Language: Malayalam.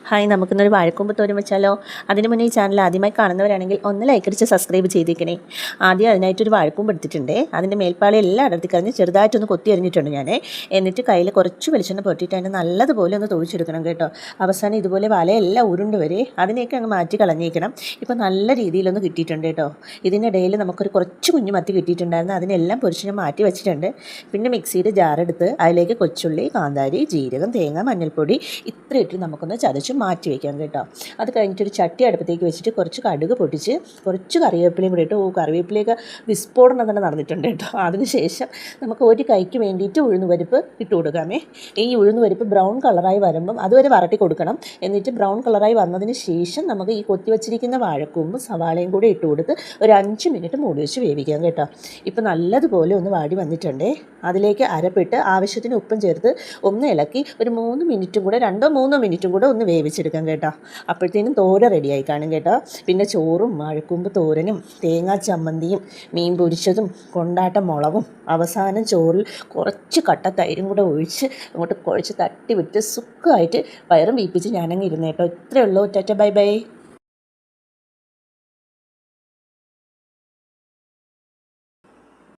ഹായ്, നമുക്കിന്നൊരു വാഴക്കൂമ്പ് തോരൻ വെച്ചാലോ? അതിന് മുന്നേ ഈ ചാനൽ ആദ്യമായി കാണുന്നവരാണെങ്കിൽ ഒന്ന് ലൈക്ക് അടിച്ച് സബ്സ്ക്രൈബ് ചെയ്തേക്കണേ. ആദ്യം അതിനായിട്ടൊരു വാഴക്കൂമ്പ് എടുത്തിട്ടുണ്ട്. അതിൻ്റെ മേൽപ്പാളി എല്ലാം അടർത്തി കളഞ്ഞ് ചെറുതായിട്ടൊന്ന് കൊത്തി അരിഞ്ഞിട്ടുണ്ട് ഞാൻ. എന്നിട്ട് കയ്യിൽ കുറച്ച് വെളിച്ചെണ്ണ പൊട്ടിയിട്ട് അതിനെ നല്ലതുപോലെ ഒന്ന് തൊഴിച്ചെടുക്കണം കേട്ടോ. അവസാനം ഇതുപോലെ വലയെല്ലാം ഉരുണ്ട് വരെ അതിനെയൊക്കെ അങ്ങ് മാറ്റി കളഞ്ഞേക്കണം. ഇപ്പോൾ നല്ല രീതിയിലൊന്ന് കിട്ടിയിട്ടുണ്ട് കേട്ടോ. ഇതിനിടയിൽ നമുക്കൊരു കുറച്ച് കുഞ്ഞു മത്തി കിട്ടിയിട്ടുണ്ടായിരുന്നു. അതിനെല്ലാം പൊരിച്ച് ഞാൻ മാറ്റി വെച്ചിട്ടുണ്ട്. പിന്നെ മിക്സിയുടെ ജാറെടുത്ത് അതിലേക്ക് കൊച്ചുള്ളി, കാന്താരി, ജീരകം, തേങ്ങ, മഞ്ഞൾപ്പൊടി ഇത്ര ഇട്ട് നമുക്കൊന്ന് ചതച്ച് മാറ്റി വയ്ക്കാം കേട്ടോ. അത് കഴിഞ്ഞിട്ടൊരു ചട്ടി അടുപ്പത്തേക്ക് വെച്ചിട്ട് കുറച്ച് കടുക് പൊട്ടിച്ച് കുറച്ച് കറിവേപ്പിലയും കൂടി ഇട്ട് കറിവേപ്പിലയൊക്കെ വിസ്ഫോടനം തന്നെ നടന്നിട്ടുണ്ട് കേട്ടോ. അതിനുശേഷം നമുക്ക് ഒരു കൈക്ക് വേണ്ടിയിട്ട് ഉഴുന്നുപരിപ്പ് ഇട്ട് കൊടുക്കാമേ. ഈ ഉഴുന്നുപരിപ്പ് ബ്രൗൺ കളറായി വരുമ്പം അതുവരെ വരട്ടി കൊടുക്കണം. എന്നിട്ട് ബ്രൗൺ കളറായി വന്നതിന് ശേഷം നമുക്ക് ഈ കൊത്തി വച്ചിരിക്കുന്ന വാഴക്കൂമ്പും സവാളയും കൂടി ഇട്ട് കൊടുത്ത് ഒരു 5 മിനിറ്റ് മൂടി വെച്ച് വേവിക്കാം കേട്ടോ. ഇപ്പം നല്ലതുപോലെ ഒന്ന് വാടി വന്നിട്ടുണ്ടേ. അതിലേക്ക് അരപ്പിട്ട് ആവശ്യത്തിന് ഉപ്പും ചേർത്ത് ഒന്ന് ഇളക്കി ഒരു 3 മിനിറ്റും കൂടെ 2-3 മിനിറ്റും കൂടെ ഒന്ന് വേവിച്ചെടുക്കാം കേട്ടോ. അപ്പോഴത്തേനും തോര റെഡിയായി കാണും കേട്ടോ. പിന്നെ ചോറും വാഴക്കൂമ്പ് തോരനും തേങ്ങാ ചമ്മന്തിയും മീൻ പൊരിച്ചതും കൊണ്ടാട്ട മുളകും അവസാനം ചോറിൽ കുറച്ച് കട്ട തൈരും കൂടെ ഒഴിച്ച് അങ്ങോട്ട് കുഴച്ച് തട്ടി വിട്ട് സുഖമായിട്ട് വയറും വീപ്പിച്ച് ഞാനങ്ങ് ഇരുന്നേട്ടോ. ഇത്രയേ ഉള്ളൂ. Tata bye bye.